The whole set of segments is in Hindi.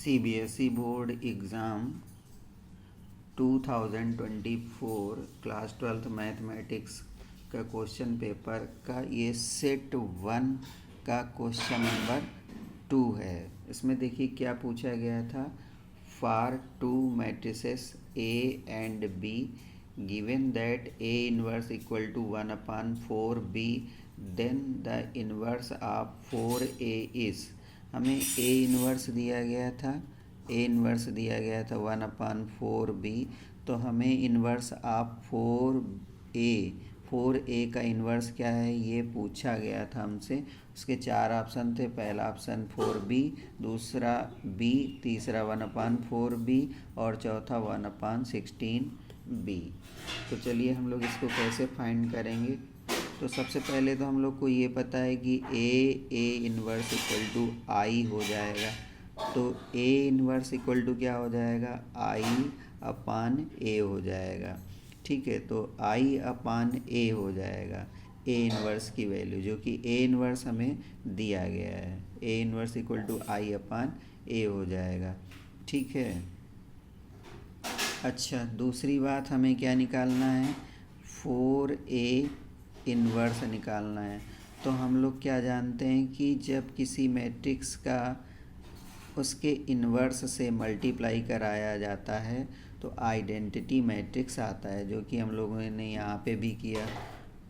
CBSE board exam 2024 class 12th mathematics का क्वेश्चन पेपर का ये सेट 1 का क्वेश्चन नंबर 2 है। इसमें देखिए क्या पूछा गया था। For two matrices A and B given that A inverse equal to 1/4b then the inverse of 4a is. हमें ए इनवर्स दिया गया था, ए इनवर्स दिया गया था 1/4b। तो हमें इनवर्स ऑफ 4a का इनवर्स क्या है ये पूछा गया था हमसे। उसके 4 ऑप्शन थे। पहला ऑप्शन 4b, दूसरा b, तीसरा 1/4b और चौथा 1/16b। तो चलिए हम लोग इसको कैसे फाइंड करेंगे। तो सबसे पहले तो हम लोग को ये पता है कि ए इनवर्स इक्वल टू आई हो जाएगा। तो ए इनवर्स इक्वल टू क्या हो जाएगा, I/A हो जाएगा। ठीक है, तो I/A हो जाएगा ए इनवर्स की वैल्यू, जो कि ए इनवर्स हमें दिया गया है। ए इनवर्स इक्वल टू I/A हो जाएगा। ठीक है। अच्छा, दूसरी बात हमें क्या निकालना है, 4A इन्वर्स निकालना है। तो हम लोग क्या जानते हैं कि जब किसी मैट्रिक्स का उसके इन्वर्स से मल्टीप्लाई कराया जाता है तो आइडेंटिटी मैट्रिक्स आता है, जो कि हम लोगों ने यहाँ पे भी किया।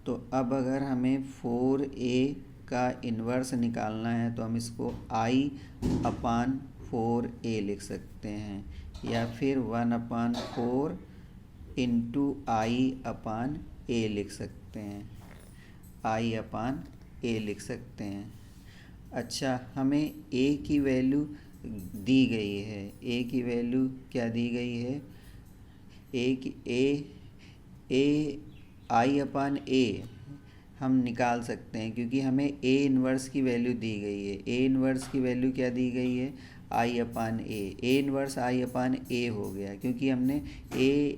तो अब अगर हमें 4A का इन्वर्स निकालना है तो हम इसको I/4A लिख सकते हैं, या फिर 1/4 इंटू I/A लिख सकते हैं, I/A लिख सकते हैं। अच्छा, हमें A की वैल्यू दी गई है। A की वैल्यू क्या दी गई है, I/A हम निकाल सकते हैं, क्योंकि हमें A इन्वर्स की वैल्यू दी गई है। A इन्वर्स की वैल्यू क्या दी गई है, I/A। A इन्वर्स I/A हो गया, क्योंकि हमने A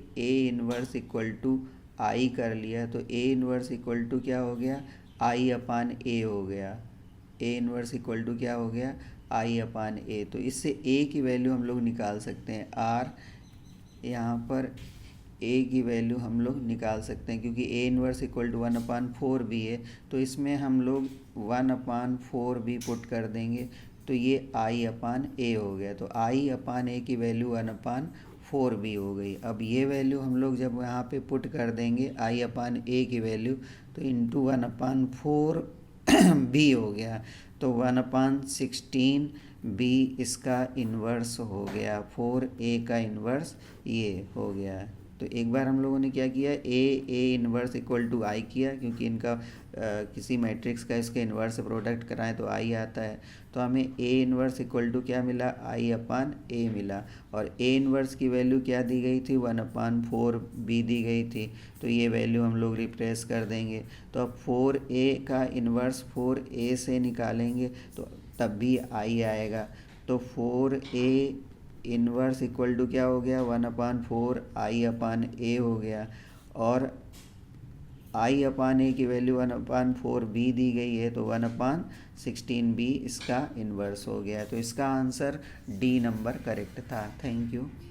inverse equal to I कर लिया। तो A इन्वर्स इक्वल टू क्या हो गया, I/A हो गया। A इन्वर्स इक्वल टू क्या हो गया, I/A। तो इससे A की वैल्यू हम लोग निकाल सकते हैं। R यहाँ पर A की वैल्यु हम लोग निकाल सकते हैं, क्योंकि A inverse equal to 1/4b है। तो इसमें हम लोग 1/4b पुट कर देंगे, तो ये I/A हो गया। तो I/A की वैल्यू 1/4b हो गई। अब ये वैल्यू हम लोग जब यहाँ पे पुट कर देंगे I/A की वैल्यू, तो इंटू 1/4b हो गया। तो 1/16b इसका इन्वर्स हो गया। 4A का इन्वर्स ये हो गया। तो एक बार हम लोगों ने क्या किया, A inverse equal to I किया, क्योंकि इनका किसी मैट्रिक्स का इसके इन्वर्स प्रोडक्ट कराएं तो I आता है। तो हमें A इन्वर्स इक्वल टू क्या मिला, I/A मिला। और A इन्वर्स की वैल्यू क्या दी गई थी, 1/4b दी गई थी। तो ये वैल्यू हम लोग रिप्लेस कर देंगे। तो अब 4A का इन्वर्स 4A से निकालेंगे तो तब भी I आएगा। तो 4A इन्वर्स इक्वल टू क्या हो गया, 1/4 I/A हो गया। और I/A की वैल्यू 1/4b दी गई है, तो 1/16b इसका इन्वर्स हो गया। तो इसका आंसर D नंबर करेक्ट था। Thank you.